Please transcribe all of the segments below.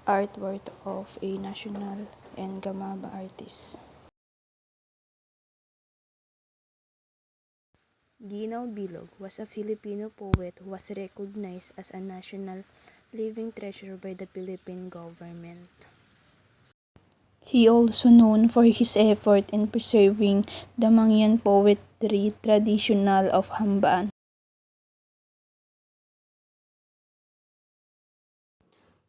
artwork of a national and Gamaba artist. Ginaw Bilog was a Filipino poet who was recognized as a national living treasure by the Philippine government. He also known for his effort in preserving the Mangyan poetry traditional of Ambahan.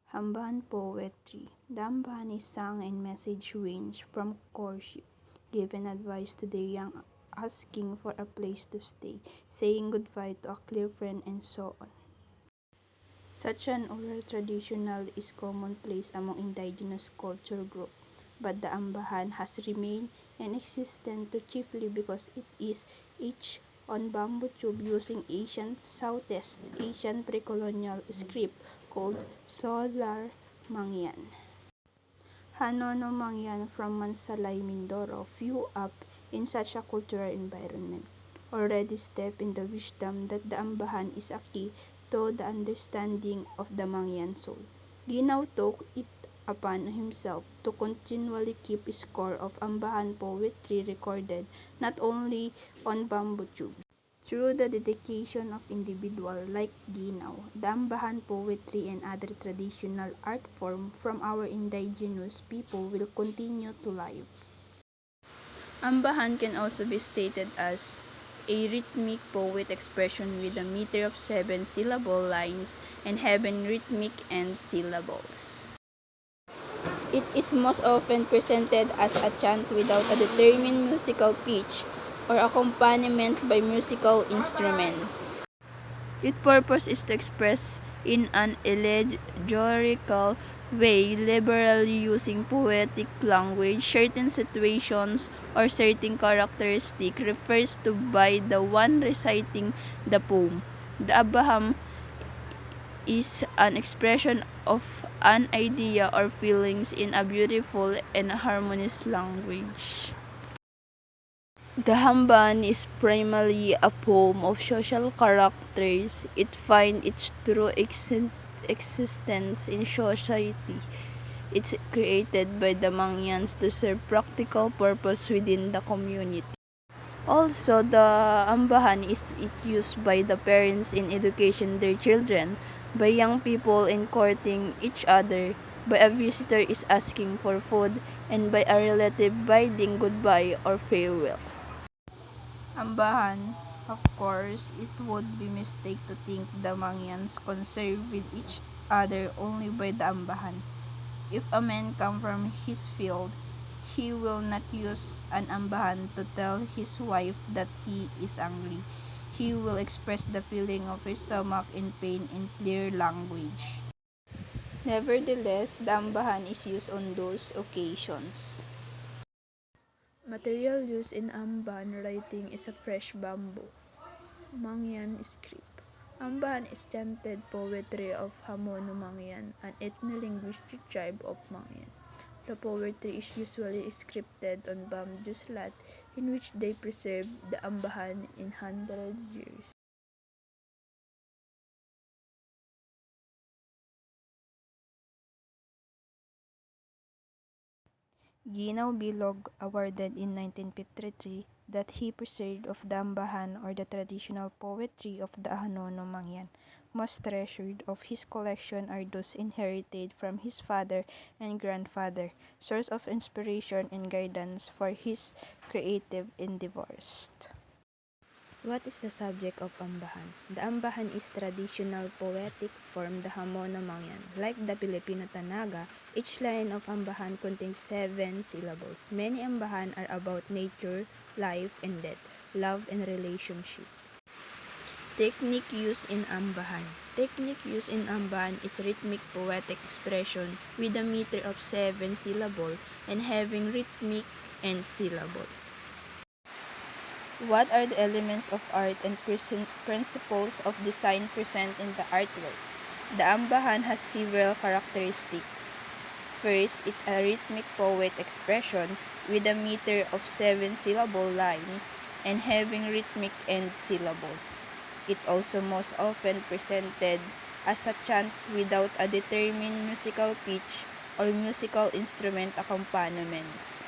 Ambahan poetry. The Ambahan is sung and message range from courtship, giving advice to the young, asking for a place to stay, saying goodbye to a clear friend, and so on. Such an oral traditional is commonplace among indigenous culture group, but the Ambahan has remained in existence chiefly because it is etched on bamboo tube using ancient Southeast Asian pre-colonial script called Solar Mangyan. Hanono Mangyan from Mansalay, Mindoro, grew up in such a cultural environment. Already step in the wisdom that the Ambahan is a key to the understanding of the Mangyan soul. Ginaw took it upon himself to continually keep score of Ambahan poetry recorded not only on bamboo tubes. Through the dedication of individuals like Ginaw, the Ambahan poetry and other traditional art form from our indigenous people will continue to live. Ambahan can also be stated as a rhythmic poet expression with a meter of 7-syllable lines and having rhythmic end syllables. It is most often presented as a chant without a determined musical pitch or accompaniment by musical instruments. Its purpose is to express in an allegorical way, liberally using poetic language, certain situations or certain characteristic refers to by the one reciting the poem. The Abaham is an expression of an idea or feelings in a beautiful and harmonious language. The Hamban is primarily a poem of social characters. It finds its true existence in society. It's created by the Mangyans to serve practical purpose within the community. Also, the Ambahan is used by the parents in education their children, by young people in courting each other, by a visitor is asking for food, and by a relative bidding goodbye or farewell. Ambahan, of course, it would be mistake to think the Mangyans conserve with each other only by the Ambahan. If a man come from his field, he will not use an Ambahan to tell his wife that he is angry. He will express the feeling of his stomach in pain in clear language. Nevertheless, the Ambahan is used on those occasions. Material used in Ambahan writing is a fresh bamboo, Mangyan script. Ambahan is chanted poetry of Hamono Mangyan, an ethno-linguistic tribe of Mangyan. The poetry is usually scripted on bamboo slat in which they preserve the Ambahan in 100 years. Ginaw Bilog awarded in 1953 that he preserved of the Ambahan or the traditional poetry of the Hanono Mangyan. Most treasured of his collection are those inherited from his father and grandfather, source of inspiration and guidance for his creative endeavors. What is the subject of Ambahan? The Ambahan is traditional poetic form the Hamono Mangyan. Like the Filipino Tanaga, each line of Ambahan contains 7 syllables. Many Ambahan are about nature, life and death, love and relationship. Technique used in Ambahan. Technique used in Ambahan is rhythmic poetic expression with a meter of 7 syllables and having rhythmic end syllable. What are the elements of art and principles of design present in the artwork? The Ambahan has several characteristics. First, it's a rhythmic poet expression with a meter of 7-syllable line and having rhythmic end syllables. It also most often presented as a chant without a determined musical pitch or musical instrument accompaniments.